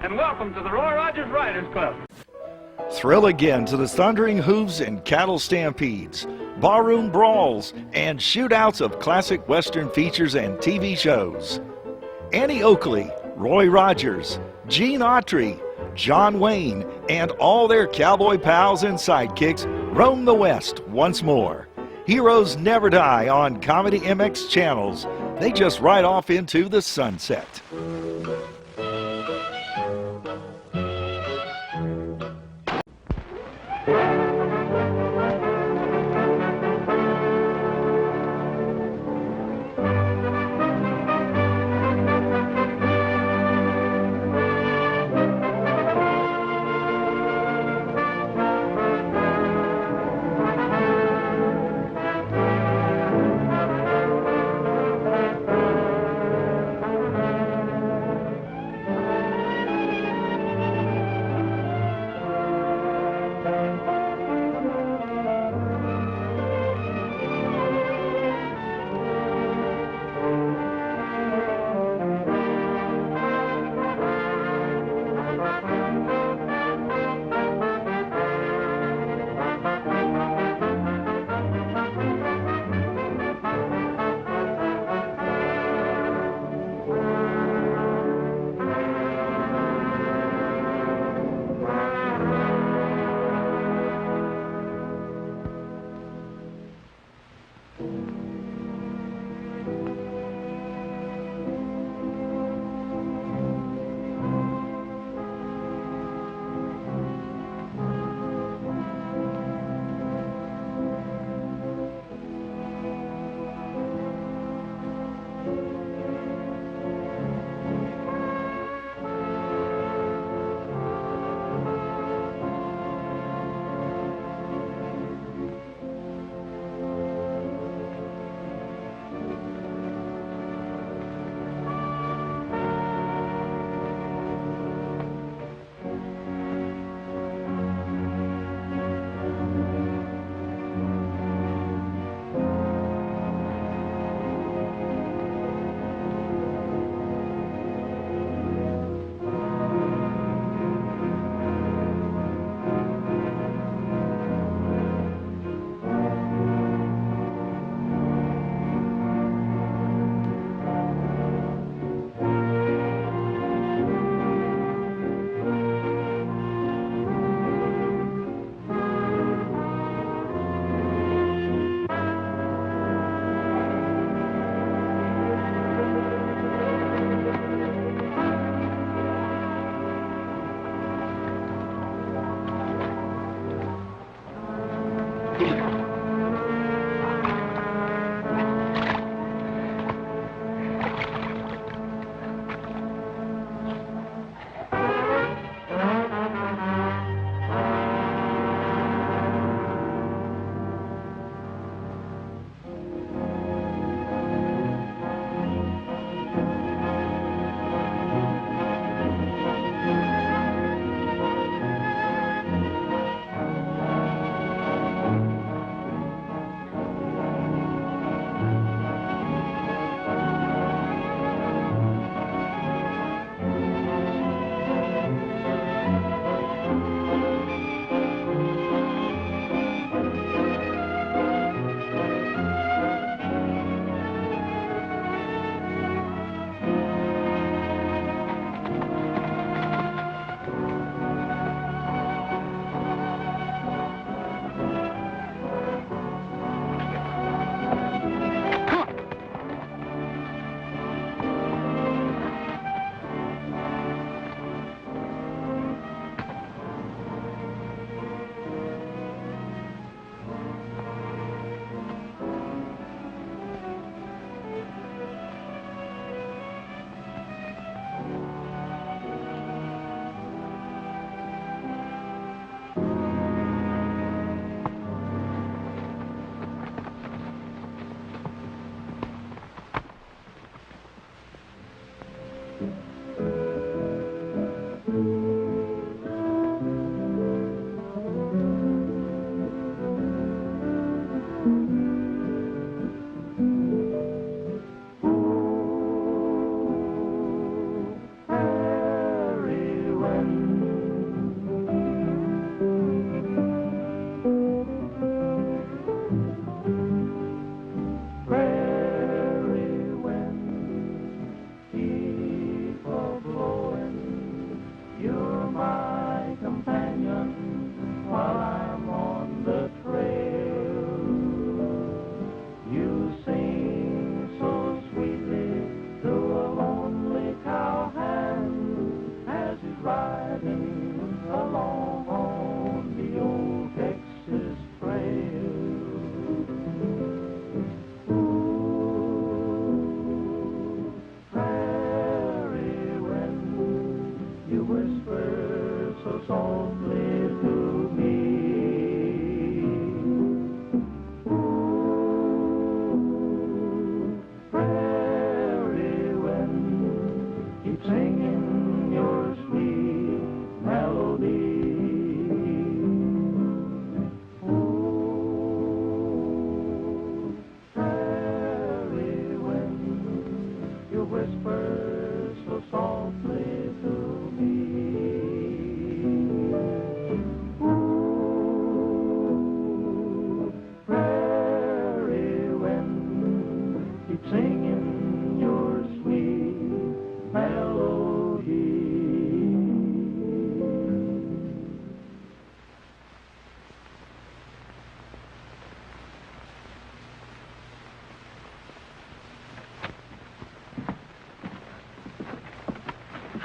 and welcome to the Roy Rogers Riders Club. Thrill again to the thundering hooves and cattle stampedes, barroom brawls, and shootouts of classic Western features and TV shows. Annie Oakley, Roy Rogers, Gene Autry, John Wayne, and all their cowboy pals and sidekicks roam the West once more. Heroes never die on ComedyMX Channels. They just ride off into the sunset.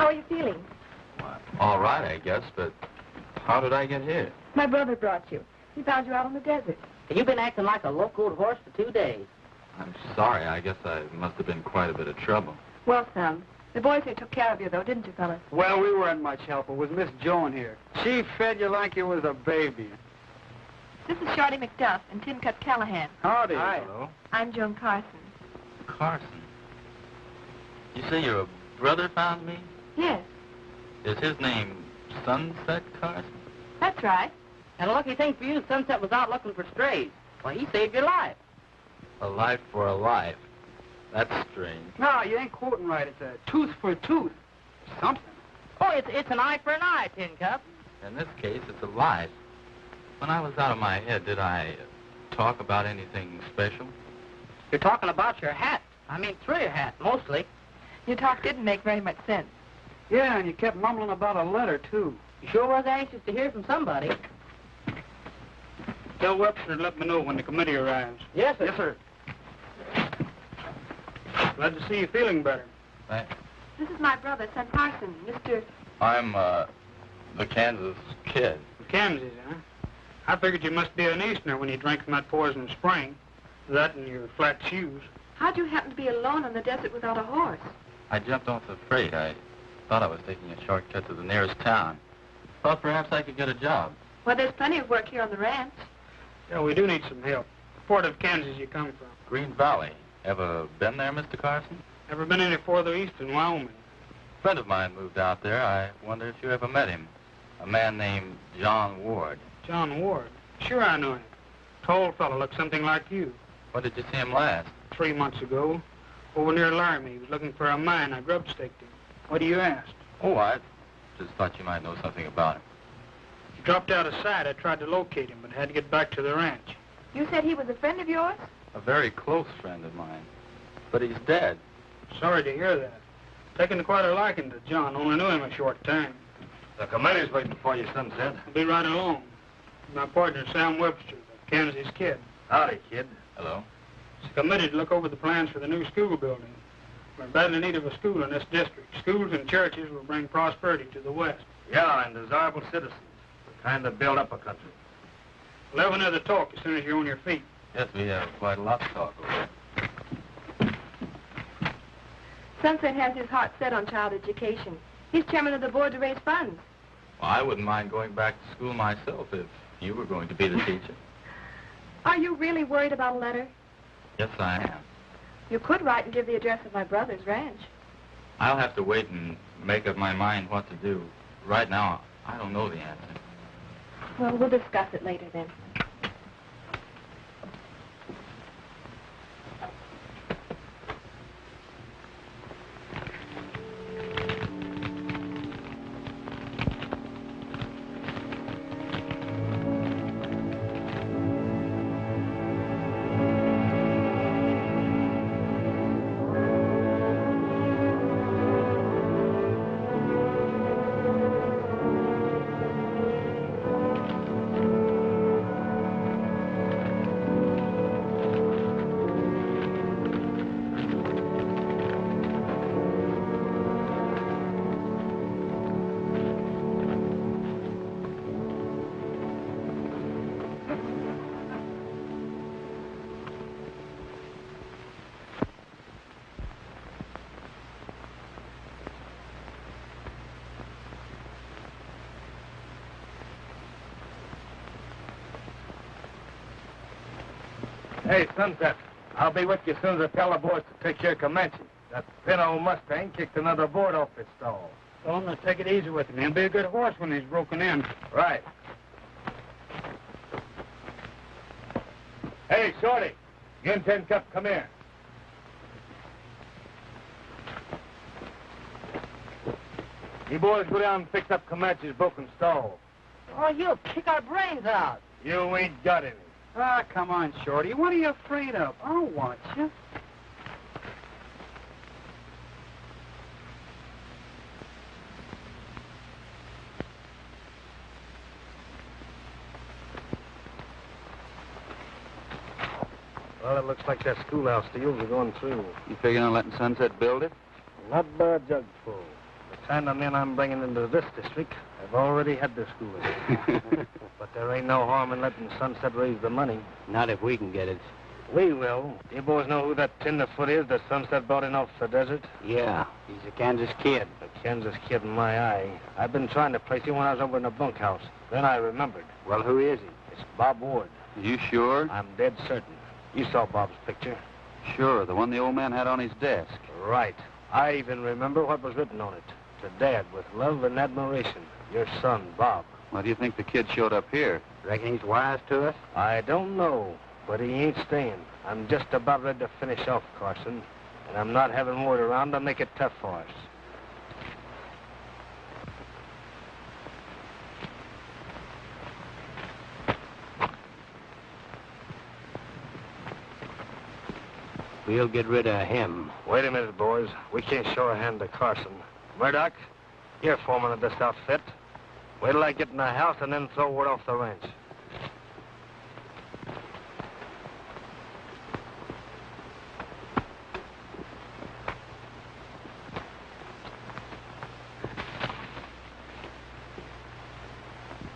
How are you feeling? Well, all right, I guess, but how did I get here? My brother brought you. He found you out on the desert. You've been acting like a locoed horse for 2 days. I'm sorry. I guess I must have been quite a bit of trouble. Well, Sam, the boys here took care of you, though, didn't you, fellas? Well, we weren't much help. It was Miss Joan here. She fed you like you was a baby. This is Shorty McDuff and Tin Cup Callahan. Howdy. Hi. Hello. I'm Joan Carson. Carson. You say your brother found me? Yes, Is his name Sunset Carson? that's right. And a lucky thing for you, Sunset was out looking for strays. Well, he saved your life. A life for a life. That's strange. No, you ain't quoting right. It's a tooth for a tooth. Something. Oh, it's an eye for an eye, Tin Cup. In this case, it's a life. When I was out of my head, did I talk about anything special? You're talking about your hat. I mean, through your hat, mostly. Your talk didn't make very much sense. Yeah, and you kept mumbling about a letter, too. You sure was anxious to hear from somebody. Tell Webster to let me know when the committee arrives. Yes, sir. Yes, sir. Glad to see you feeling better. Thanks. This is my brother, Sam Carson, Mr. I'm, the Kansas kid. Kansas, huh? I figured you must be an Easterner when you drank from that poison spring. That and your flat shoes. How'd you happen to be alone on the desert without a horse? I jumped off the freight. I thought I was taking a shortcut to the nearest town. Thought perhaps I could get a job. Well, there's plenty of work here on the ranch. Yeah, we do need some help. What part of Kansas you come from? Green Valley. Ever been there, Mr. Carson? Ever been any further east than Wyoming? A friend of mine moved out there. I wonder if you ever met him. A man named John Ward. John Ward. Sure I know him. Tall fellow, looked something like you. When did you see him last? 3 months ago. Over near Laramie. He was looking for a mine. I grub-staked him. What do you ask? Oh, I just thought you might know something about him. He dropped out of sight. I tried to locate him, but had to get back to the ranch. You said he was a friend of yours? A very close friend of mine. But he's dead. Sorry to hear that. Taken quite a liking to John. Only knew him a short time. The committee's waiting for you, Sunset. I'll be right along. My partner, Sam Webster, the Kansas kid. Howdy, kid. Hello? He's committed to look over the plans for the new school building. We're badly in need of a school in this district. Schools and churches will bring prosperity to the West. Yeah, and desirable citizens. The kind that build up a country. We'll have another talk as soon as you're on your feet. Yes, we have quite a lot to talk about. Sunset has his heart set on child education. He's chairman of the board to raise funds. Well, I wouldn't mind going back to school myself if you were going to be the teacher. Are you really worried about a letter? Yes, I am. You could write and give the address of my brother's ranch. I'll have to wait and make up my mind what to do. Right now, I don't know the answer. Well, we'll discuss it later then. Hey, Sunset. I'll be with you as soon as I tell the boys to take care of Comanche. That thin old Mustang kicked another board off his stall. Tell him to take it easy with him. He'll be a good horse when he's broken in. Right. Hey, Shorty. You and Tin Cup, come here. You boys go down and fix up Comanche's broken stall. Oh, you'll kick our brains out. You ain't got any. Ah, come on, Shorty. What are you afraid of? I'll watch you. Well, it looks like that schoolhouse deals are going through. You figuring on letting Sunset build it? Not by a jugful. The kind of men I'm bringing into this district have already had their schooling. But there ain't no harm in letting Sunset raise the money. Not if we can get it. We will. Do you boys know who that tenderfoot is that Sunset brought in off the desert? Yeah, he's a Kansas kid. A Kansas kid in my eye. I've been trying to place him when I was over in the bunkhouse. Then I remembered. Well, who is he? It's Bob Ward. You sure? I'm dead certain. You saw Bob's picture. Sure, the one the old man had on his desk. Right. I even remember what was written on it. To Dad, with love and admiration. Your son, Bob. Why do you think the kid showed up here? Reckon he's wise to us? I don't know, but he ain't staying. I'm just about ready to finish off, Carson. And I'm not having Ward around to make it tough for us. We'll get rid of him. Wait a minute, boys. We can't show a hand to Carson. Murdoch, you're foreman of this outfit. Wait till I get in the house and then throw Ward off the ranch.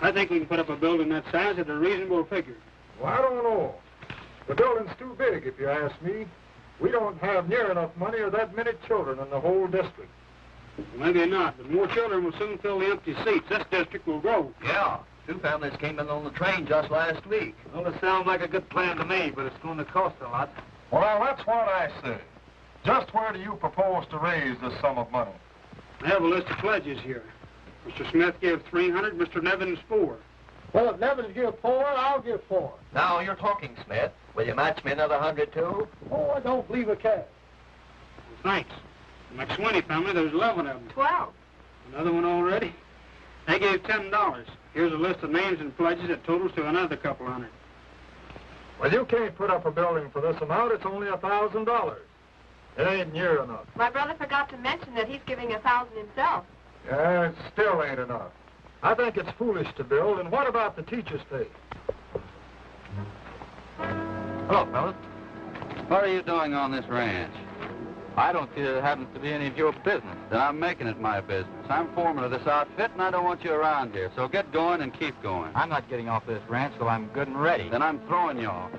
I think we can put up a building that size at a reasonable figure. Well, I don't know. The building's too big, if you ask me. We don't have near enough money or that many children in the whole district. Well, maybe not, but more children will soon fill the empty seats. This district will grow. Yeah. 2 families came in on the train just last week. Well, it sounds like a good plan to me, but it's going to cost a lot. Well, now, that's what I say. Just where do you propose to raise this sum of money? I have a list of pledges here. Mr. Smith gave 300, Mr. Nevins 4. Well, if Nevins give 4, I'll give 4. Now you're talking, Smith. Will you match me another 100, too? Oh, I don't believe a cash. Thanks. The McSwinney family, there's 11 of them. 12. Another one already? They gave $10. Here's a list of names and pledges that totals to another couple hundred. Well, you can't put up a building for this amount. It's only $1,000. It ain't near enough. My brother forgot to mention that he's giving 1,000 himself. Yeah, it still ain't enough. I think it's foolish to build. And what about the teacher's pay? Hello, fellas. What are you doing on this ranch? I don't feel it happens to be any of your business. Then I'm making it my business. I'm foreman of this outfit, and I don't want you around here. So get going and keep going. I'm not getting off this ranch till I'm good and ready. Then I'm throwing you off.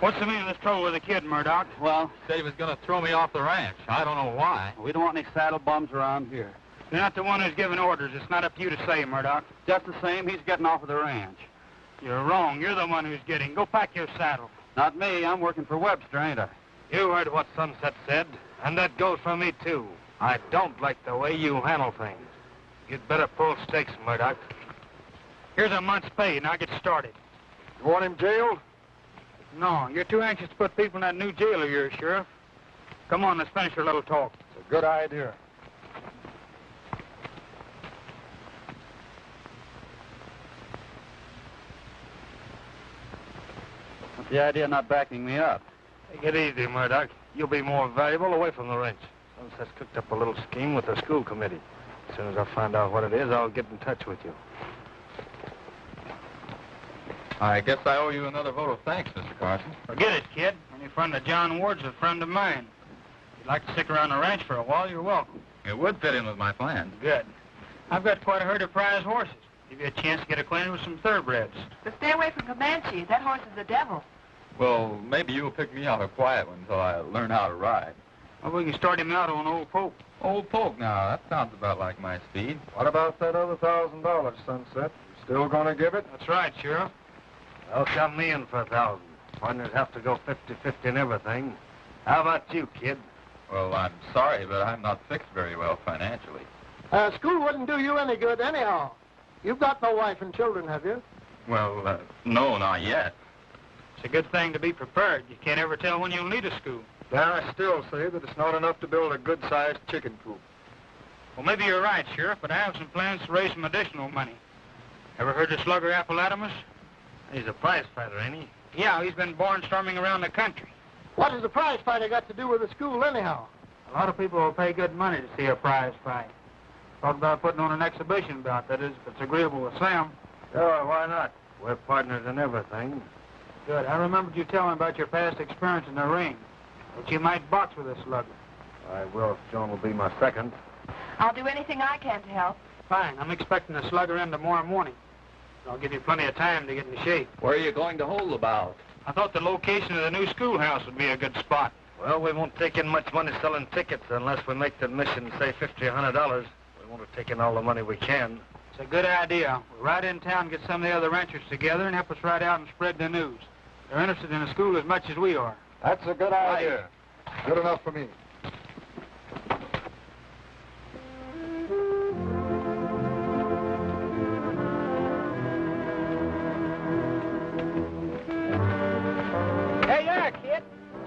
What's the meaning of this trouble with the kid, Murdoch? Well, said he was going to throw me off the ranch. I don't know why. We don't want any saddle bums around here. You're not the one who's giving orders. It's not up to you to say, Murdoch. Just the same, he's getting off of the ranch. You're wrong. You're the one who's getting. Go pack your saddle. Not me. I'm working for Webster, ain't I? You heard what Sunset said, and that goes for me, too. I don't like the way you handle things. You'd better pull stakes, Murdoch. Here's a month's pay. Now get started. You want him jailed? No, you're too anxious to put people in that new jail of yours, Sheriff. Come on, let's finish your little talk. It's a good idea. What's the idea of not backing me up? Take it easy, Murdoch. You'll be more valuable away from the ranch. Sunset's cooked up a little scheme with the school committee. As soon as I find out what it is, I'll get in touch with you. I guess I owe you another vote of thanks, Mr. Carson. Forget it, kid. Any friend of John Ward's a friend of mine. If you'd like to stick around the ranch for a while, you're welcome. It would fit in with my plans. Good. I've got quite a herd of prize horses. Give you a chance to get acquainted with some thoroughbreds. But stay away from Comanche. That horse is the devil. Well, maybe you'll pick me out a quiet one until I learn how to ride. Well, we can start him out on Old Pope. Old Poke, now, that sounds about like my speed. What about that other $1,000, Sunset? You still gonna give it? That's right, Sheriff. Well, count me in for 1,000. Partners have to go 50-50 and everything. How about you, kid? Well, I'm sorry, but I'm not fixed very well financially. School wouldn't do you any good anyhow. You've got no wife and children, have you? Well, no, not yet. It's a good thing to be prepared. You can't ever tell when you'll need a school. Now, I still say that it's not enough to build a good-sized chicken coop. Well, maybe you're right, Sheriff, but I have some plans to raise some additional money. Ever heard of Slugger Appalatimus? He's a prize fighter, ain't he? Yeah, he's been barnstorming around the country. What has a prize fighter got to do with the school anyhow? A lot of people will pay good money to see a prize fight. Thought about putting on an exhibition bout, that is, if it's agreeable with Sam. Sure, why not? We're partners in everything. Good. I remembered you telling about your past experience in the ring. That you might box with a slugger. I will if Joan will be my second. I'll do anything I can to help. Fine. I'm expecting a slugger in tomorrow morning. I'll give you plenty of time to get in shape. Where are you going to hold the bout? I thought the location of the new schoolhouse would be a good spot. Well, we won't take in much money selling tickets unless we make the admission, say, $50 or $100. We want to take in all the money we can. It's a good idea. We'll ride in town, get some of the other ranchers together, and help us ride out and spread the news. They're interested in the school as much as we are. That's a good idea. Good enough for me. Hey, there, kid.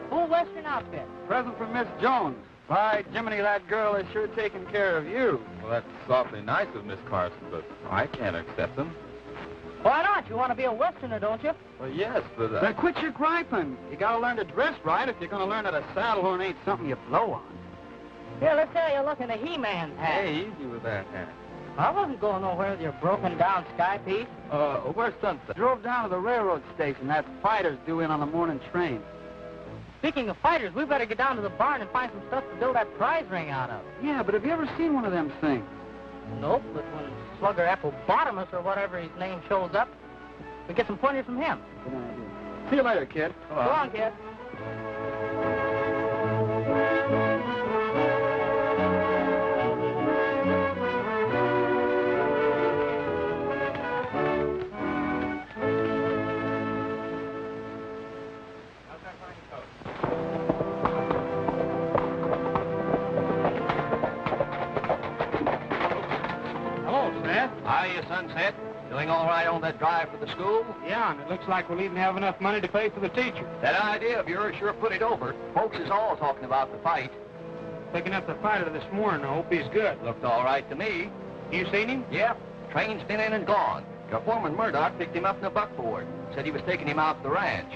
Full Western outfit. Present from Miss Jones. By Jiminy, that girl is sure taking care of you. Well, that's awfully nice of Miss Carson, but I can't accept them. Why not? You want to be a Westerner, don't you? Well, yes, but... Then quit your griping. You gotta learn to dress right if you're gonna learn that a saddle horn ain't something you blow on. Here, let's say you're looking at He-Man's hat. Hey, easy with that hat. I wasn't going nowhere with your broken-down sky piece. Where's Sunset? Drove down to the railroad station. That fighter's due in on the morning train. Speaking of fighters, we better get down to the barn and find some stuff to build that prize ring out of. Yeah, but have you ever seen one of them things? Nope, but when Slugger Appalatimus or whatever his name shows up, we get some pointers from him. Good idea. See you later, kid. Go on, kid. How are you, Sunset? Doing all right on that drive for the school? Yeah, and it looks like we'll even have enough money to pay for the teacher. That idea of yours sure put it over. Folks is all talking about the fight. Picking up the fighter this morning. I hope he's good. Looked all right to me. You seen him? Yep. Train's been in and gone. Your foreman Murdoch picked him up in a buckboard. Said he was taking him out to the ranch.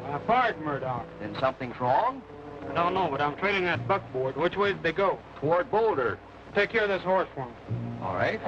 I fired Murdoch. Then something's wrong? I don't know, but I'm trailing that buckboard. Which way did they go? Toward Boulder. Take care of this horse for me. All right.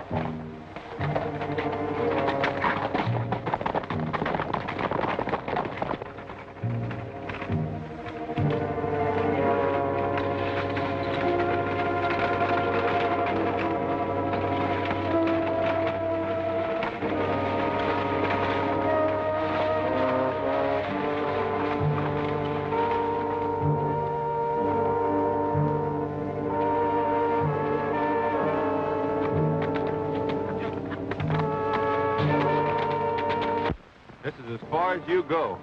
This is as far as you go.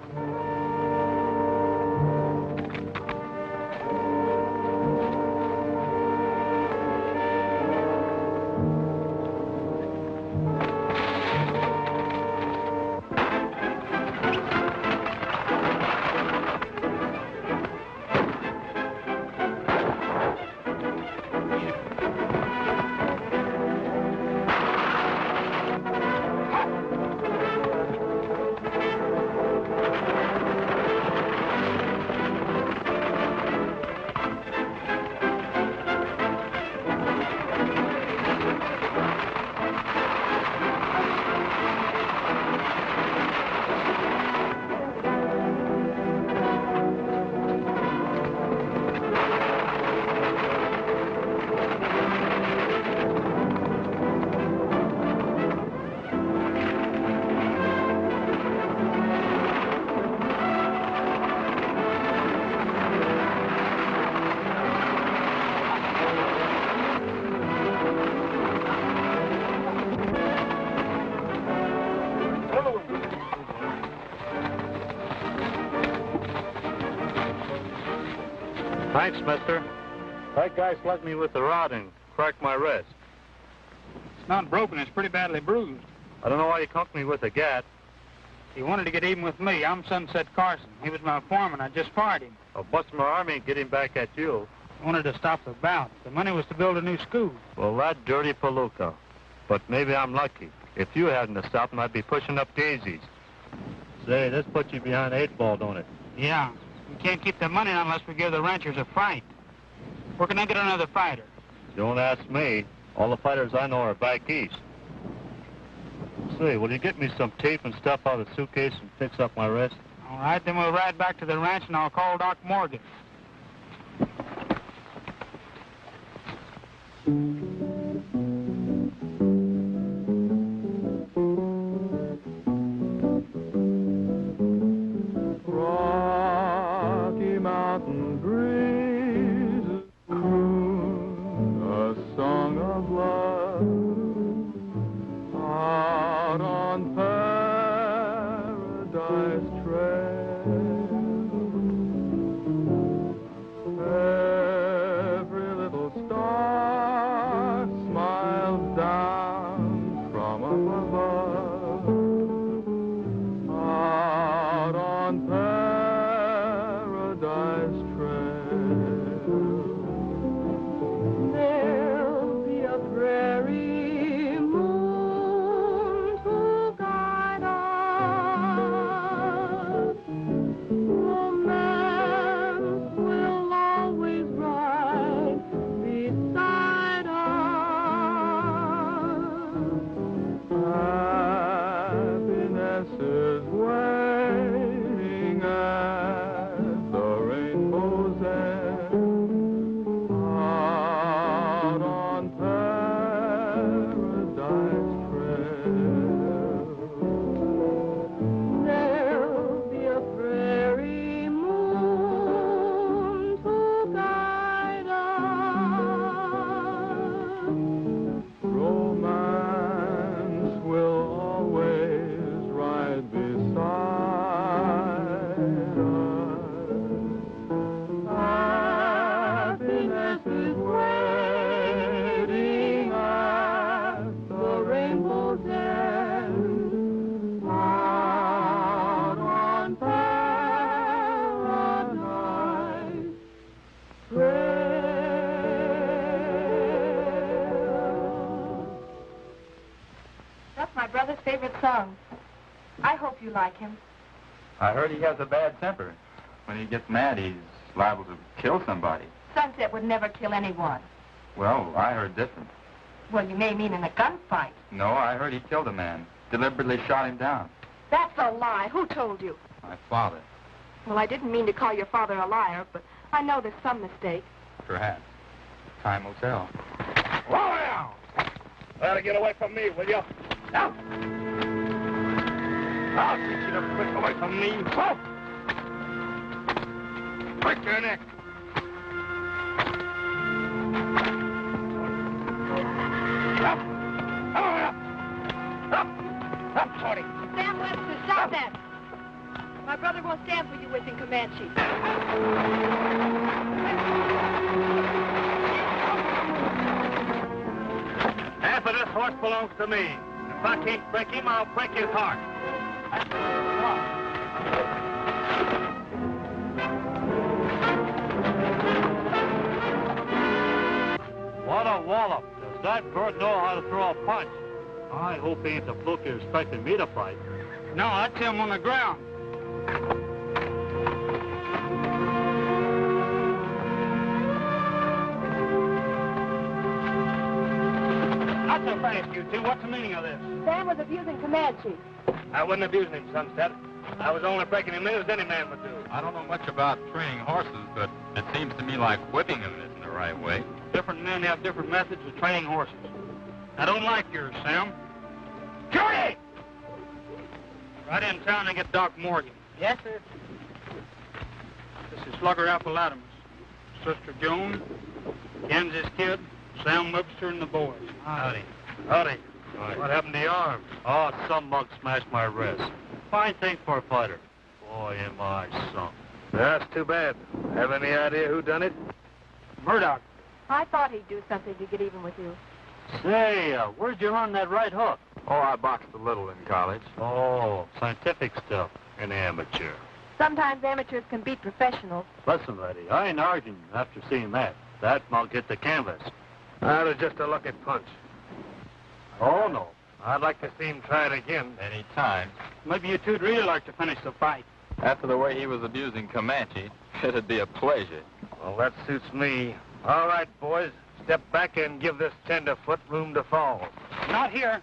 Thanks, mister. That guy slugged me with the rod and cracked my wrist. It's not broken. It's pretty badly bruised. I don't know why you conked me with a gat. He wanted to get even with me. I'm Sunset Carson. He was my foreman. I just fired him. I'll bust my army and get him back at you. I wanted to stop the bout. The money was to build a new school. Well, that dirty palooka. But maybe I'm lucky. If you hadn't stopped him, I'd be pushing up daisies. Say, this puts you behind the 8 ball, don't it? Yeah. We can't keep the money unless we give the ranchers a fight. Where can I get another fighter? Don't ask me. All the fighters I know are back east. Say, will you get me some tape and stuff out of the suitcase and fix up my wrist? All right, then we'll ride back to the ranch and I'll call Doc Morgan. Rocky Mountain breeze croon a song of love out on Paradise Trail. Every little star smiles down from up above out on Paradise Trail. There'll be a prairie moon to guide us. Romance will always ride beside us. Happiness is waiting at the rainbow's end out on Paradise Trail. There'll be a prairie moon to guide us. Romance will always ride beside us. Happiness is waiting at the rainbow's end out on Paradise Trail. That's my brother's favorite song. I hope you like him. I heard he has a bad temper. When he gets mad, he's liable to kill somebody. Sunset would never kill anyone. Well, I heard different. Well, you may mean in a gunfight. No, I heard he killed a man. Deliberately shot him down. That's a lie. Who told you? My father, Well, I didn't mean to call your father a liar, but I know there's some mistake. perhaps. Time will tell. Whoa now! Better get away from me, will you? Now! I'll teach you to break away from me. Whoa! Break your neck. Up! Up! Up, Shorty! Sam Webster, stop that! My brother won't stand for you with in Comanche. Half of this horse belongs to me. If I can't break him, I'll break his heart. What a wallop. Does that bird know how to throw a punch? I hope he ain't the fluke you're expecting me to fight. No, that's him on the ground. Not so fast, you two. What's the meaning of this? Sam was abusing Comanche. I wasn't abusing him, Sunset. I was only breaking him in as any man would do. I don't know much about training horses, but it seems to me like whipping them isn't the right way. Different men have different methods of training horses. I don't like yours, Sam. Shorty! Right in town and get Doc Morgan. Yes, sir. This is Slugger Apple-Adams, Sister Joan, Kansas Kid, Sam Webster, and the boys. Howdy. Howdy. What happened to your arm? Oh, some mug smashed my wrist. Fine thing for a fighter. Boy, am I sunk. That's too bad. Have any idea who done it? Murdoch. I thought he'd do something to get even with you. Say, where'd you learn that right hook? Oh, I boxed a little in college. Oh, scientific stuff. An amateur. Sometimes amateurs can beat professionals. Listen, lady, I ain't arguing after seeing that. That and I'll get the canvas. That was just a lucky punch. Oh, no. I'd like to see him try it again. Any time. Maybe you two'd really like to finish the fight. After the way he was abusing Comanche, it'd be a pleasure. Well, that suits me. All right, boys. Step back and give this tenderfoot room to fall. Not here.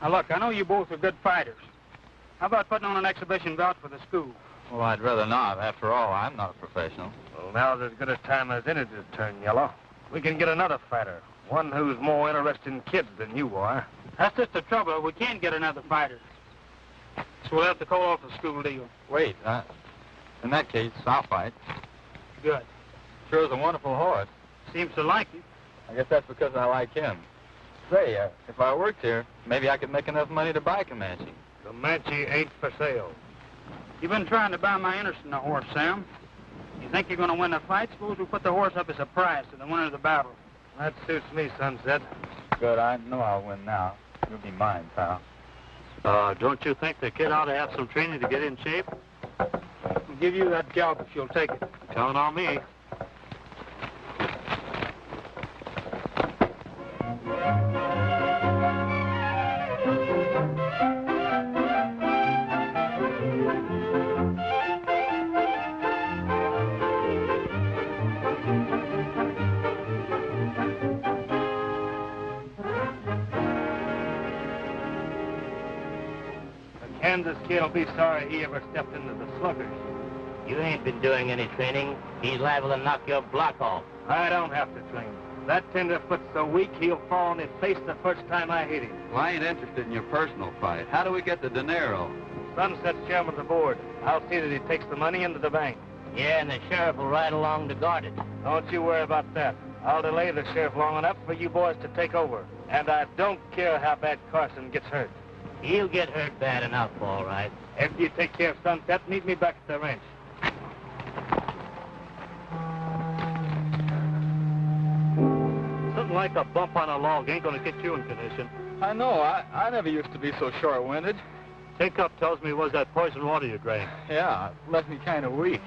Now, look, I know you both are good fighters. How about putting on an exhibition bout for the school? Well, I'd rather not. After all, I'm not a professional. Well, now's as good a time as any to turn yellow. We can get another fighter. One who's more interested in kids than you are. That's just the trouble. We can't get another fighter. So we'll have to call off the school deal. Wait, in that case, I'll fight. Good. Sure is a wonderful horse. Seems to like you. I guess that's because I like him. Say, if I worked here, maybe I could make enough money to buy Comanche. Comanche ain't for sale. You've been trying to buy my interest in the horse, Sam. You think you're going to win the fight? Suppose we put the horse up as a prize to the winner of the battle. That suits me, Sunset. Good, I know I'll win now. You'll be mine, pal. Don't you think the kid ought to have some training to get in shape? I'll give you that job if you'll take it. Count on me. Kansas kid will be sorry he ever stepped into the sluggers. You ain't been doing any training. He's liable to knock your block off. I don't have to train. That tenderfoot's so weak, he'll fall on his face the first time I hit him. Well, I ain't interested in your personal fight. How do we get the dinero? Sunset's chairman of the board. I'll see that he takes the money into the bank. Yeah, and the sheriff will ride along to guard it. Don't you worry about that. I'll delay the sheriff long enough for you boys to take over. And I don't care how bad Carson gets hurt. He'll get hurt bad enough, all right. After you take care of Sunset, meet me back at the ranch. Something like a bump on a log ain't gonna get you in condition. I know. I never used to be so short-winded. Tin Cup tells me it was that poison water you drank. Yeah, it left me kind of weak.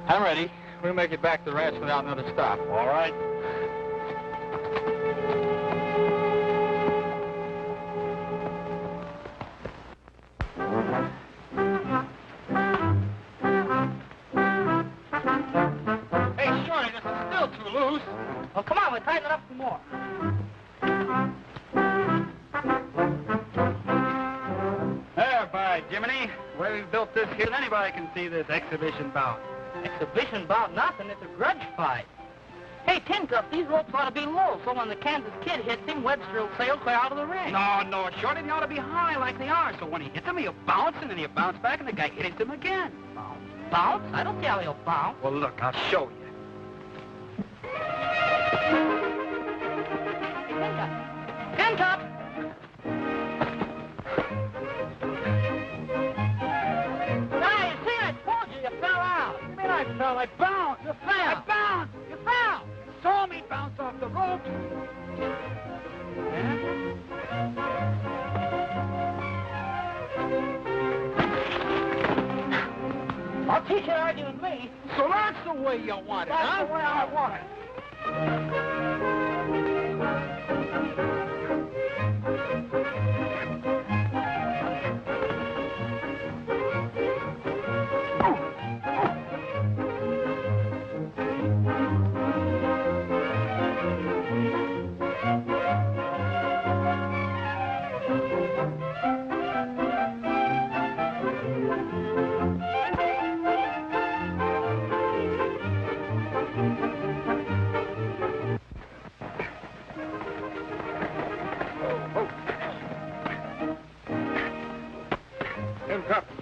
I'm ready. We'll make it back to the ranch without another stop. All right. Hey, Shorty, this is still too loose. Well, come on, we'll tighten it up some more. There, by Jiminy. The way we've built this here, anybody can see this exhibition bout. Exhibition bout nothing. It's a grudge fight. Hey, Tin Cup, these ropes ought to be low, so when the Kansas kid hits him, Webster will sail clear out of the ring. No, Shorty, they ought to be high like they are. So when he hits him, he'll bounce, and then he'll bounce back, and the guy hits him again. Bounce? I don't see how he'll bounce. Well, look, I'll show you. Tin Cup! Now, you see, I told you, you fell out. What do you mean I fell? I bounced. You fell. I bounced. You fell. You saw me bounce off the rope. I'll teach you to argue with me. So that's the way you want it, That's the way I want it.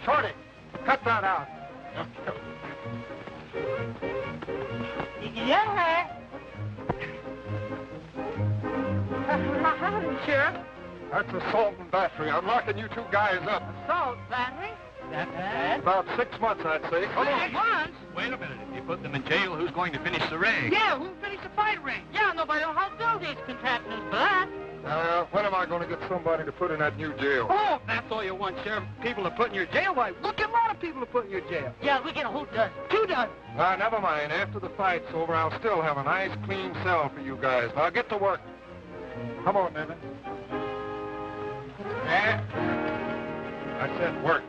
Shorty, cut that out. Yeah. Howdy, Sheriff. That's assault and battery. I'm locking you two guys up. Assault, battery? that bad? About 6 months, I'd say. Come on. 6 months? Wait a minute. If you put them in jail, who's going to finish the ring? Yeah, who'll finish the fight ring? Yeah, nobody will help build these contraptions for that. When am I going to get somebody to put in that new jail? Oh, if that's all you want, Sheriff, people to put in your jail, why, look at a lot of people to put in your jail. Yeah, we get a whole dozen. 2 dozen. Never mind. After the fight's over, I'll still have a nice, clean cell for you guys. Now get to work. Come on, Nana. I said work.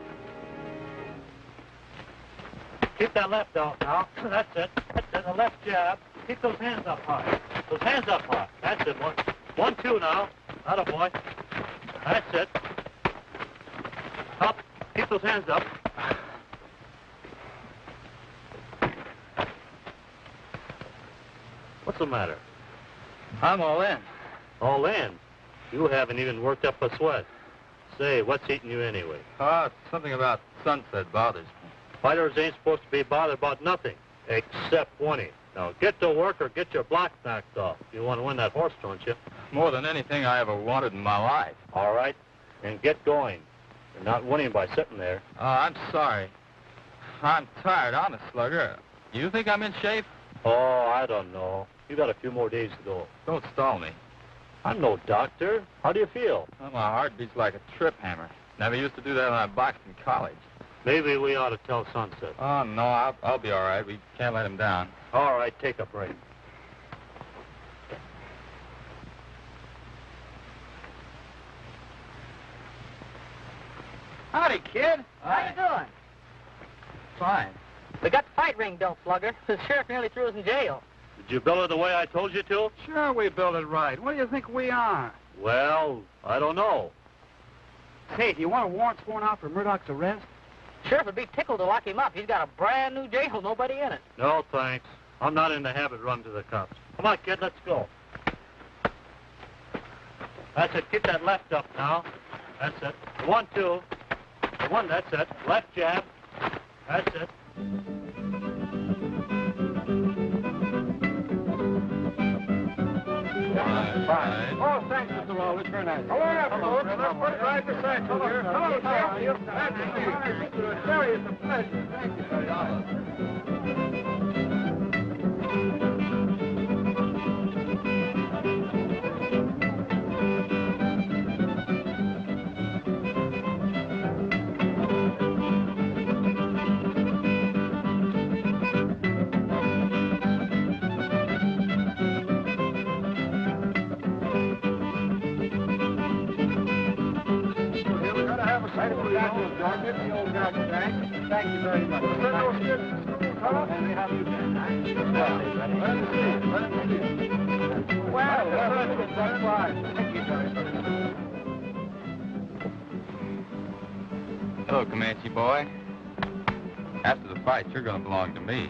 Keep that left out now. That's it. That's it. The left jab. Keep those hands up high. Those hands up high. That's it, boy. 1, 2 now. Atta boy. That's it. Up. Keep those hands up. What's the matter? I'm all in. All in? You haven't even worked up a sweat. Say, what's eating you anyway? Something about sunset bothers me. Fighters ain't supposed to be bothered about nothing, except winning. Now, get to work or get your block knocked off. You want to win that horse, don't you? More than anything I ever wanted in my life. All right, and get going. You're not winning by sitting there. I'm sorry. I'm tired. I'm a slugger. You think I'm in shape? Oh, I don't know. You got a few more days to go. Don't stall me. I'm no doctor. How do you feel? Well, my heart beats like a trip hammer. Never used to do that when I boxed in college. Maybe we ought to tell Sunset. Oh, no, I'll be all right. We can't let him down. All right, take a break. Howdy, kid. How you doing? Fine. We got the fight ring built, Slugger. The sheriff nearly threw us in jail. Did you build it the way I told you to? Sure, we built it right. What do you think we are? Well, I don't know. Say, do you want a warrant sworn out for Murdoch's arrest? Sheriff would be tickled to lock him up. He's got a brand new jail, nobody in it. No, thanks. I'm not in the habit of running to the cops. Come on, kid, let's go. That's it. Keep that left up now. That's it. 1, 2. 1, that's it. Left jab. That's it. Fine. Oh, thanks, Mr. Lawless. Very nice. Hello, folks. Let's put it right beside you here. Hello, Sheriff. That's it. Jerry, it's a pleasure. Thank you very much. Thank you very much. And how you been? Let me see. Well, that's fine. Thank you very much. Hello, Comanche boy. After the fight, you're going to belong to me.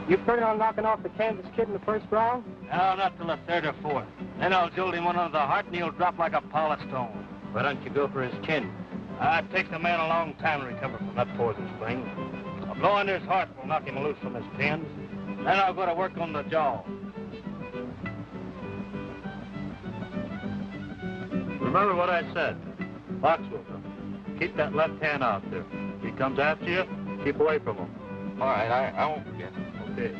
You planning on knocking off the Kansas kid in the first round? No, not till the 3rd or 4th. Then I'll jolt him one under the heart and he'll drop like a polished stone. Why don't you go for his chin? It takes a man a long time to recover from that poison spring. A blow under his heart will knock him loose from his pins. Then I'll go to work on the jaw. Remember what I said. Boxwell, keep that left hand out there. If he comes after you, keep away from him. All right, I won't forget. Okay.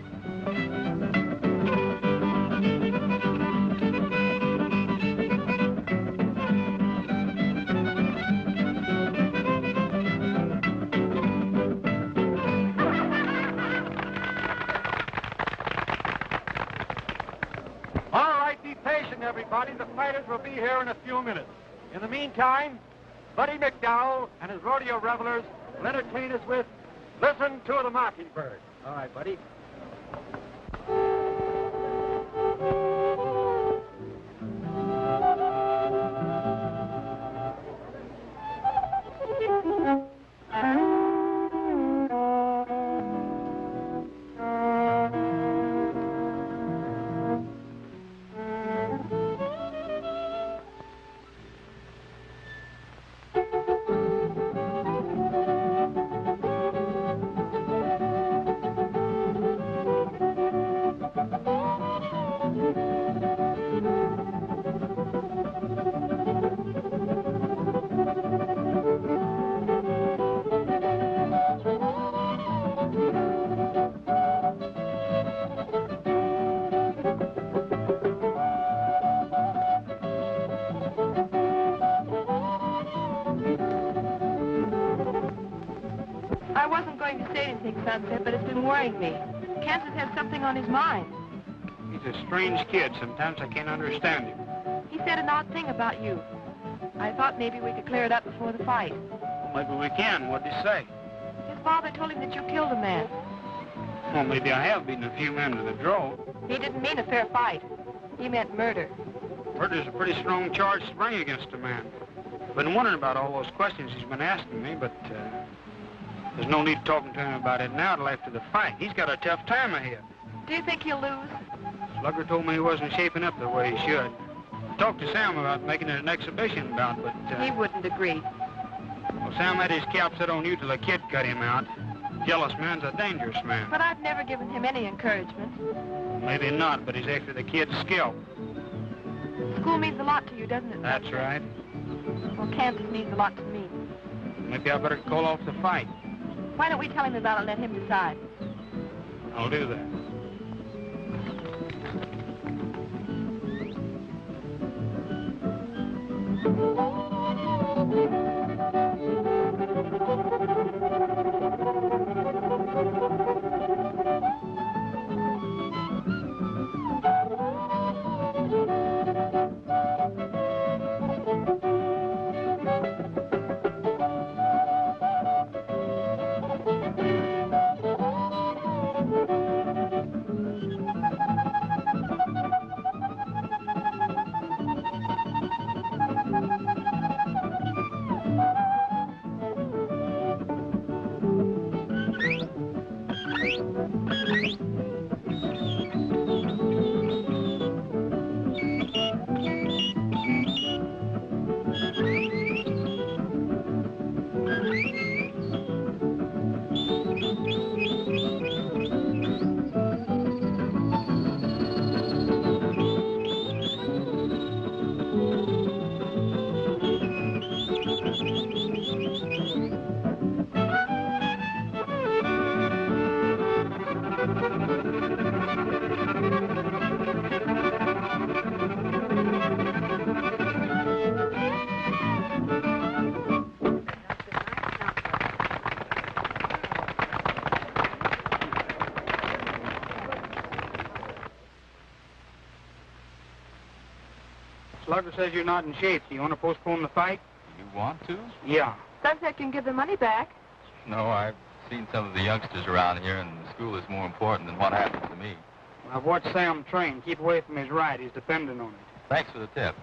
All right, be patient, everybody. The fighters will be here in a few minutes. In the meantime, Buddy McDowell and his rodeo revelers will entertain us with Listen to the Mockingbird. All right, buddy. wasn't going to say anything, Sunset, but it's been worrying me. Kansas has something on his mind. He's a strange kid. Sometimes I can't understand him. He said an odd thing about you. I thought maybe we could clear it up before the fight. Well, maybe we can. What'd he say? His father told him that you killed a man. Well, maybe I have beaten a few men to the draw. He didn't mean a fair fight. He meant murder. Murder's a pretty strong charge to bring against a man. I've been wondering about all those questions he's been asking me, but there's no need talking to him about it now till after the fight. He's got a tough time ahead. Do you think he'll lose? Slugger told me he wasn't shaping up the way he should. I talked to Sam about making it an exhibition bout, but... He wouldn't agree. Well, Sam had his cap set on you till a kid cut him out. Jealous man's a dangerous man. But I've never given him any encouragement. Maybe not, but he's after the kid's scalp. School means a lot to you, doesn't it? That's right. Well, Kansas means a lot to me. Maybe I better call off the fight. Why don't we tell him about it and let him decide? I'll do that. Slugger says you're not in shape. Do you want to postpone the fight? You want to? Yeah. Sunset can give the money back. No, I've seen some of the youngsters around here, and school is more important than what happens to me. I've watched Sam train. Keep away from his right. He's dependent on it. Thanks for the tip.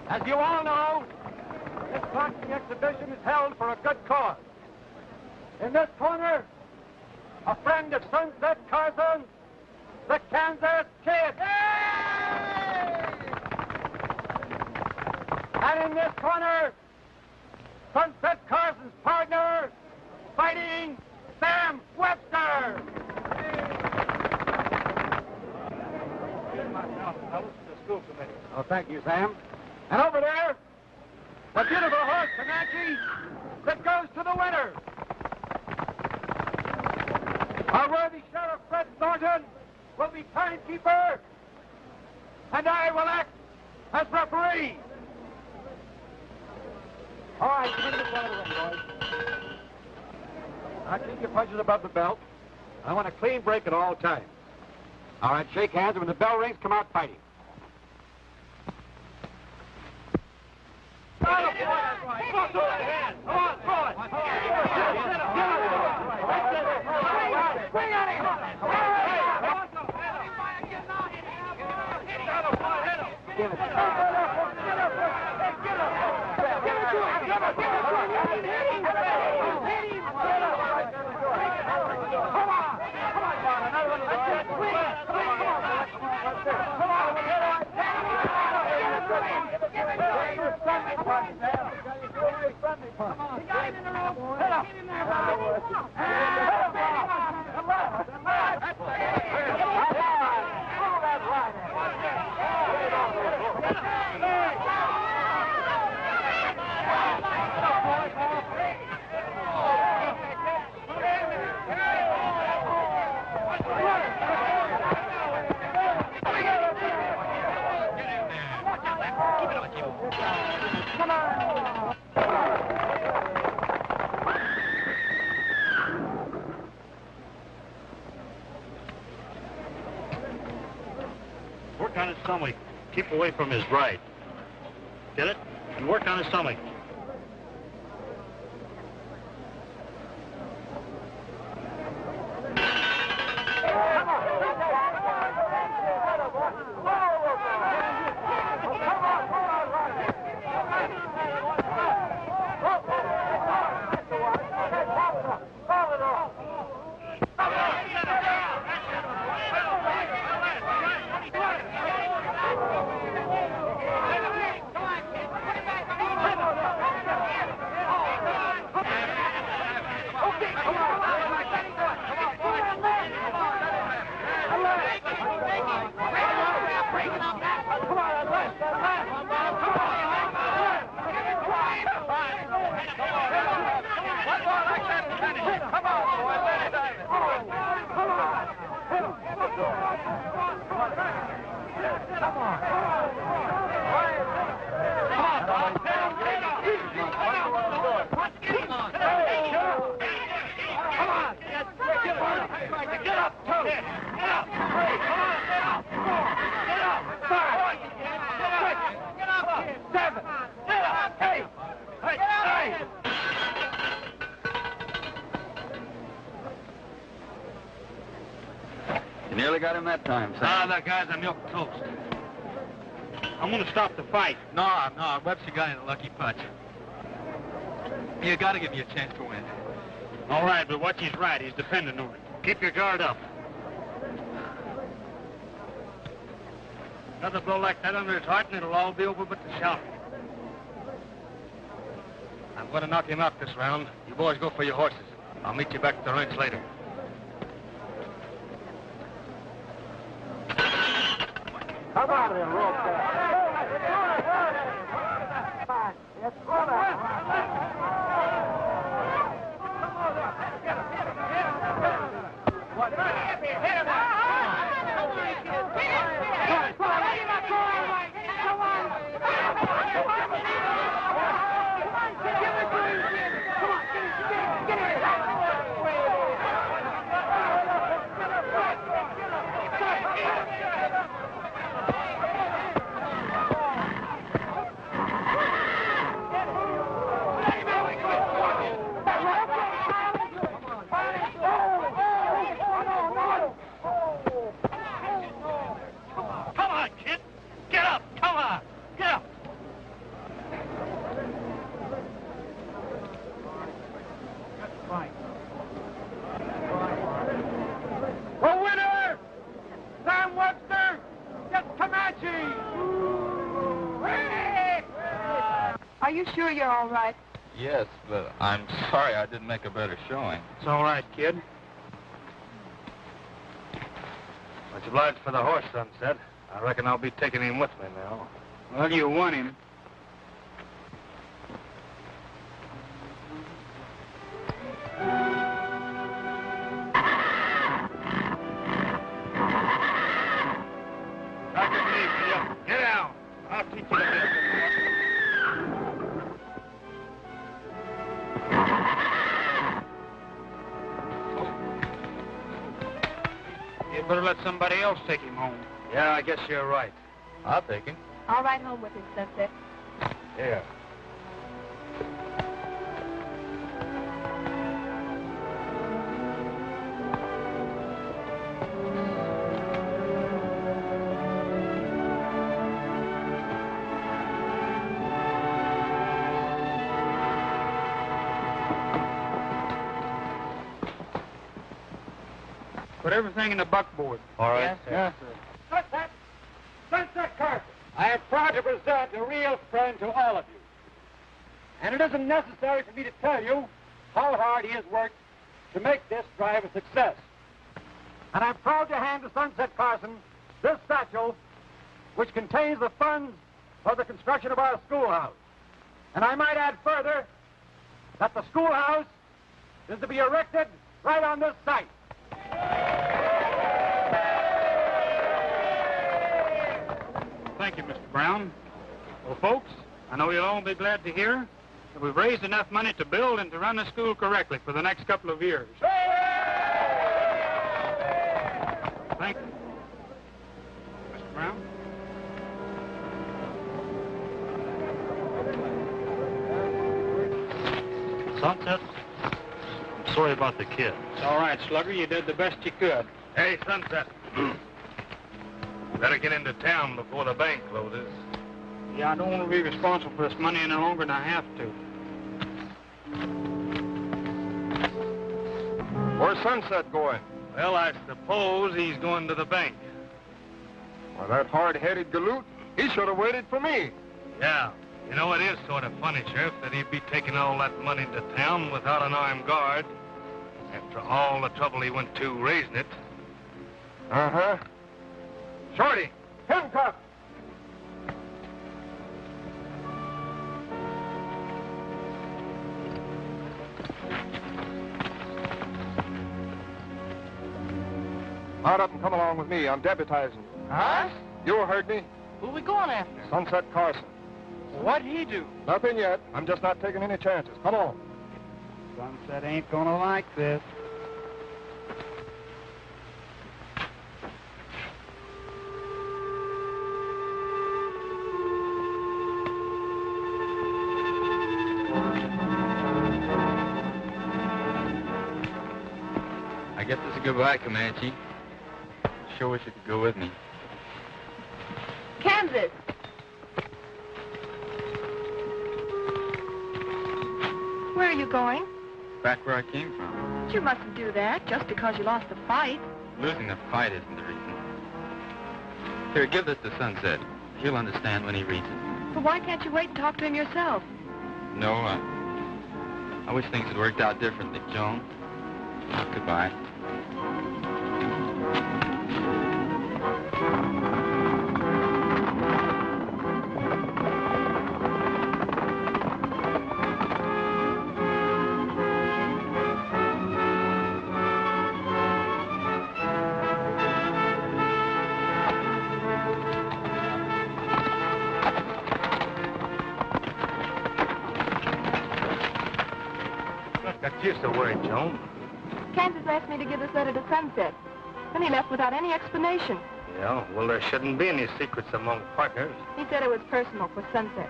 As you all know, this boxing exhibition is held for a good cause. In this corner, a friend of Sunset Carson, the Kansas Kid. And in this corner, Sunset Carson's partner, fighting Sam Webster. Oh, thank you, Sam. And over there, the beautiful horse, Comanche, that goes to the winner. Our worthy Sheriff Fred Thornton will be timekeeper, and I will act as referee. All right, get into the front of the ring, boys. Now, keep your punches above the belt. I want a clean break at all times. All right, shake hands, and when the bell rings, come out fighting. Come on, throw that hand. Come on, throw it. Swing at him. Give it to Work on his stomach. Keep away from his right. Get it? And work on his stomach. You nearly got him that time, Sam. Ah, that guy's a milk toast. I'm gonna stop the fight. No, Webster got in a lucky punch. You gotta give me a chance to win. All right, but watch his right. He's dependent on it. Keep your guard up. Another blow like that under his heart, and it'll all be over but the shouting. I'm going to knock him out this round. You boys go for your horses. I'll meet you back at the ranch later. Come on in, rope The winner, Sam Webster, gets Comanche. Are you sure you're all right? Yes, but I'm sorry I didn't make a better showing. It's all right, kid. Much obliged for the horse, Sunset. I reckon I'll be taking him with me now. Well, you won him. Back with me, will you? Get down. I'll teach you the business. You better let somebody else take him home. Yeah, I guess you're right. I'll take him. I'll ride home with him, Sunset. Here. Put everything in the buckboard. All right. Yes, sir. Sunset Carson, I am proud to present a real friend to all of you. And it isn't necessary for me to tell you how hard he has worked to make this drive a success. And I'm proud to hand to Sunset Carson this satchel, which contains the funds for the construction of our schoolhouse. And I might add further that the schoolhouse is to be erected right on this site. Thank you, Mr. Brown. Well, folks, I know you'll all be glad to hear that we've raised enough money to build and to run the school correctly for the next couple of years. Thank you. Mr. Brown? Sunset, I'm sorry about the kid. It's all right, Slugger. You did the best you could. Hey, Sunset. Better get into town before the bank closes. Yeah, I don't want to be responsible for this money any longer than I have to. Where's Sunset going? Well, I suppose he's going to the bank. Well, that hard-headed galoot, he should have waited for me. Yeah. You know, it is sort of funny, Sheriff, that he'd be taking all that money to town without an armed guard after all the trouble he went to raising it. Uh-huh. Shorty, handcuff! Mount up and come along with me. I'm deputizing. Huh? You heard me. Who are we going after? Sunset Carson. What'd he do? Nothing yet. I'm just not taking any chances. Come on. Sunset ain't gonna like this. I guess it's a goodbye, Comanche. Sure wish you could go with me. Kansas. Where are you going? Back where I came from. But you mustn't do that just because you lost the fight. Losing the fight isn't the reason. Here, give this to Sunset. He'll understand when he reads it. But why can't you wait and talk to him yourself? No, I wish things had worked out differently, Joan. Goodbye. Got used to worry, Joan. Kansas asked me to give this letter to Sunset. Then he left without any explanation. Yeah, well, there shouldn't be any secrets among partners. He said it was personal for Sunset.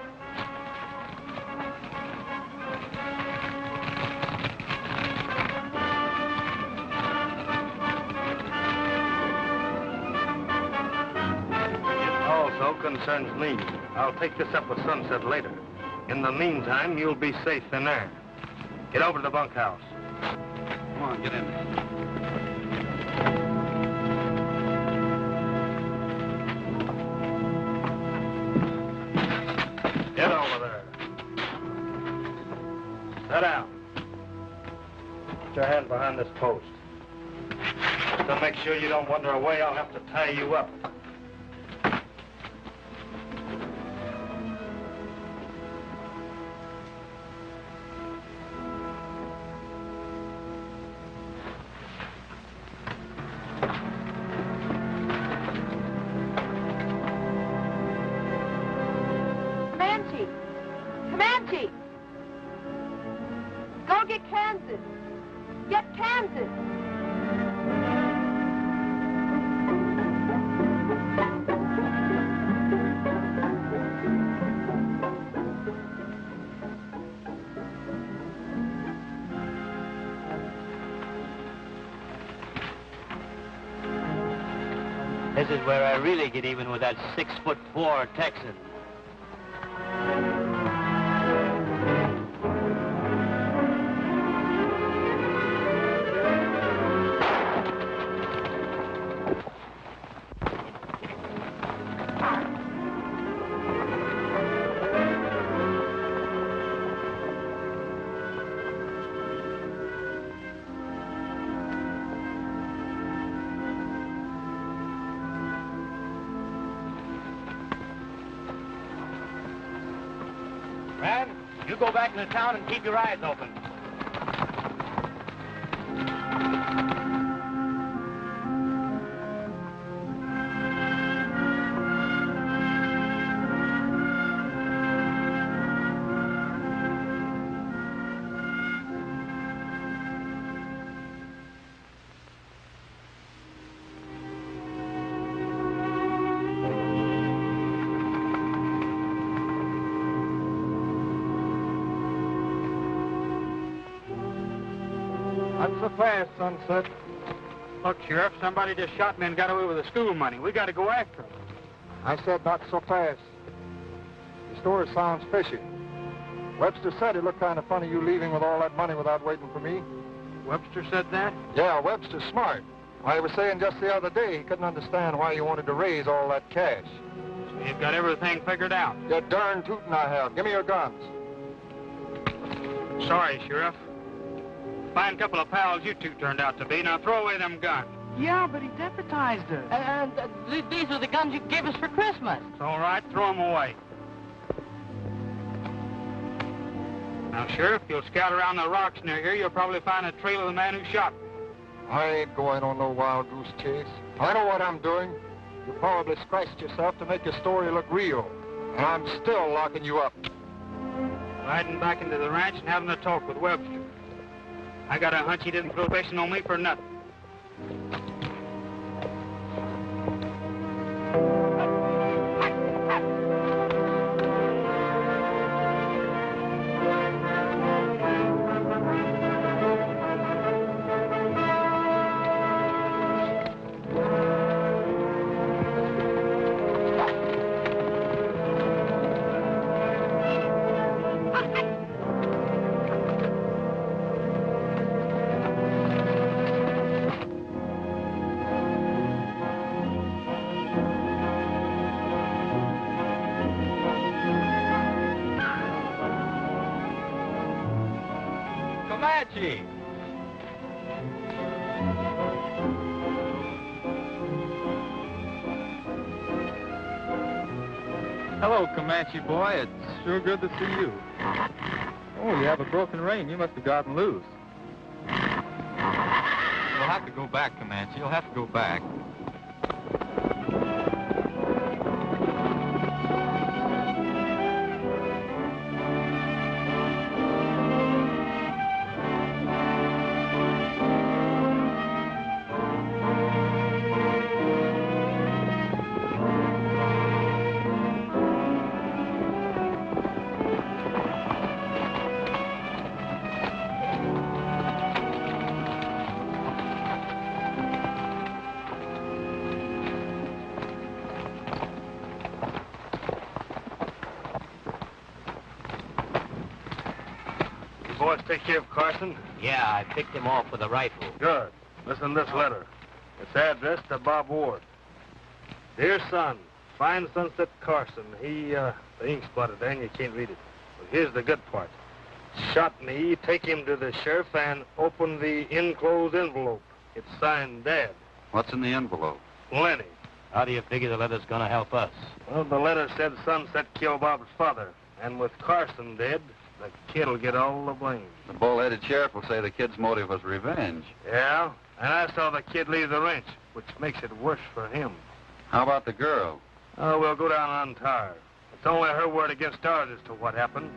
It also concerns me. I'll take this up with Sunset later. In the meantime, you'll be safe in there. Get over to the bunkhouse. Come on, get in there. Get over there. Sit down. Put your hand behind this post. To make sure you don't wander away, I'll have to tie you up. Comanche! Go get Kansas! Get Kansas! This is where I really get even with that 6'4" Texan. Brad, you go back into town and keep your eyes open. Not so fast, Sunset. Look, Sheriff, somebody just shot me and got away with the school money. We got to go after him. I said not so fast. The story sounds fishy. Webster said it looked kind of funny you leaving with all that money without waiting for me. Webster said that? Yeah, Webster's smart. I was saying just the other day he couldn't understand why you wanted to raise all that cash. So you've got everything figured out. You're darn tootin' I have. Give me your guns. Sorry, Sheriff. Fine couple of pals you two turned out to be. Now throw away them guns. Yeah, but he deputized us. And these are the guns you gave us for Christmas. It's all right. Throw them away. Now, Sheriff, you'll scout around the rocks near here. You'll probably find a trail of the man who shot me. I ain't going on no wild goose chase. I know what I'm doing. You probably scratched yourself to make your story look real. And I'm still locking you up. Riding back into the ranch and having a talk with Webster. I got a hunch he didn't throw fishing on me for nothing. Comanche! Hello, Comanche boy. It's sure good to see you. Oh, you have a broken rein. You must have gotten loose. You'll have to go back, Comanche. You'll have to go back. Boys take care of Carson? Yeah, I picked him off with a rifle. Good. Listen to this letter. It's addressed to Bob Ward. Dear son, find Sunset Carson. The ink spotted there and you can't read it. But here's the good part. Shot me, take him to the sheriff and open the enclosed envelope. It's signed Dad. What's in the envelope? Lenny. How do you figure the letter's gonna help us? Well, the letter said Sunset killed Bob's father. And with Carson dead, the kid'll get all the blame. The bull-headed sheriff will say the kid's motive was revenge. Yeah, and I saw the kid leave the ranch, which makes it worse for him. How about the girl? Oh, we'll go down on Tar. It's only her word against ours as to what happened.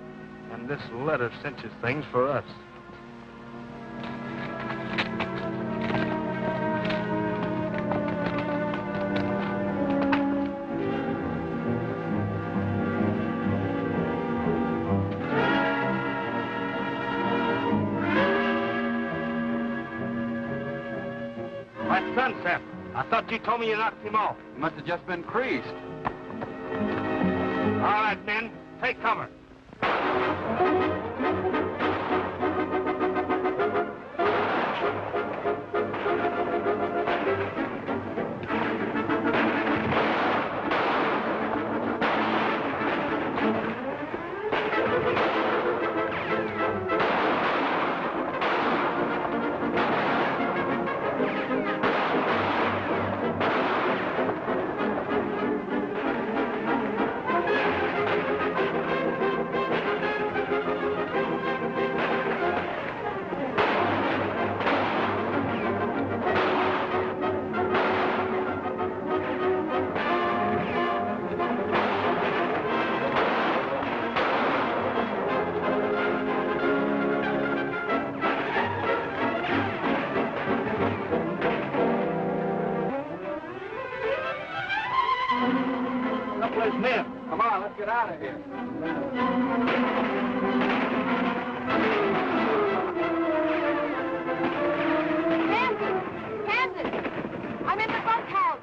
And this letter cinches things for us. Why, Sunset, I thought you told me you knocked him off. He must have just been creased. All right, men, take cover. Men, come on, let's get out of here. bunkhouse.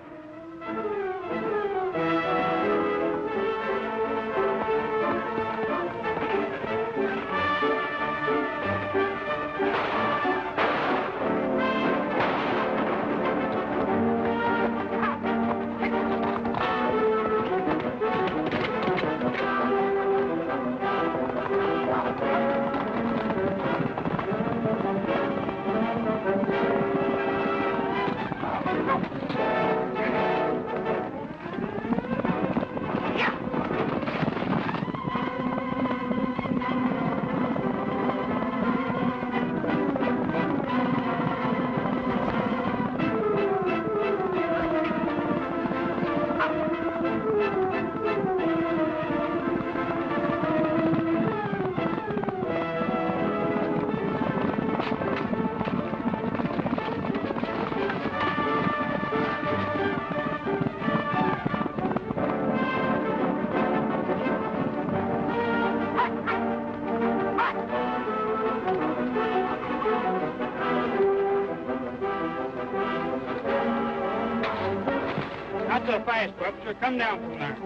Not so fast, Webster. Come down from there.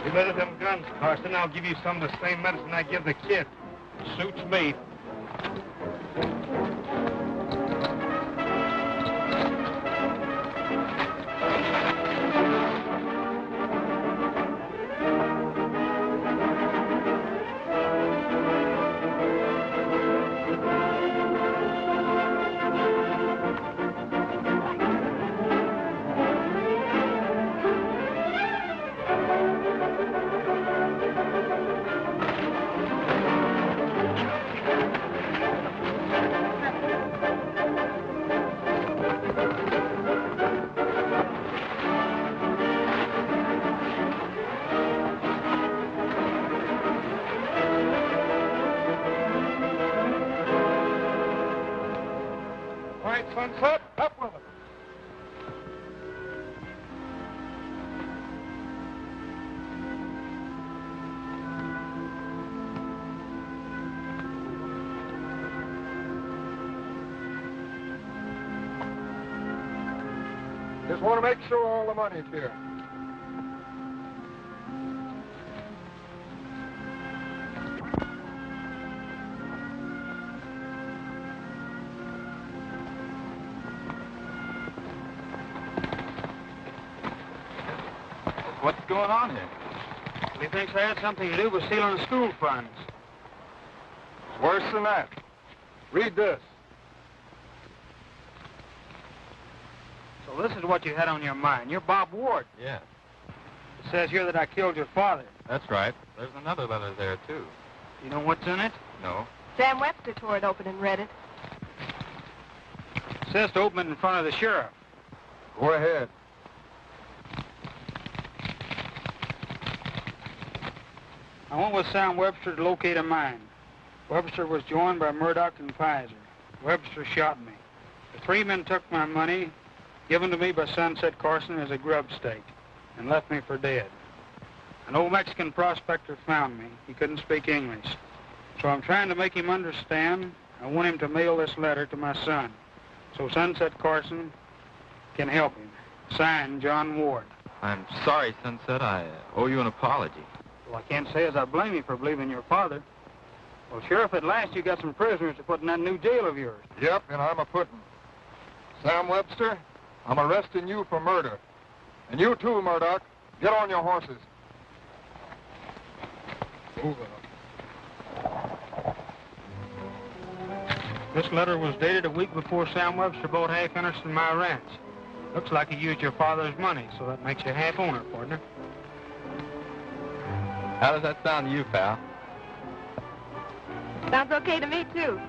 You better them guns, Carson. I'll give you some of the same medicine I give the kid. Suits me. Sunset, up with it. Just want to make sure all the money's here. What's going on here? He thinks I had something to do with stealing the school funds. Worse than that. Read this. So this is what you had on your mind. You're Bob Ward. Yeah, It says here that I killed your father. that's right. There's another letter there, too. You know what's in it? No. Sam Webster tore it open and read it. It says to open it in front of the sheriff. Go ahead. I went with Sam Webster to locate a mine. Webster was joined by Murdoch and Pfizer. Webster shot me. The three men took my money, given to me by Sunset Carson as a grub stake, and left me for dead. An old Mexican prospector found me. He couldn't speak English. So I'm trying to make him understand. I want him to mail this letter to my son, so Sunset Carson can help him. Signed, John Ward. I'm sorry, Sunset. I owe you an apology. Well, I can't say as I blame you for believing your father. Well, Sheriff, at last you got some prisoners to put in that new jail of yours. Yep, and I'm a-putting. Sam Webster, I'm arresting you for murder. And you too, Murdoch. Get on your horses. Move up. This letter was dated a week before Sam Webster bought half interest in my ranch. Looks like he used your father's money, so that makes you half owner, partner. How does that sound to you, pal? Sounds okay to me, too.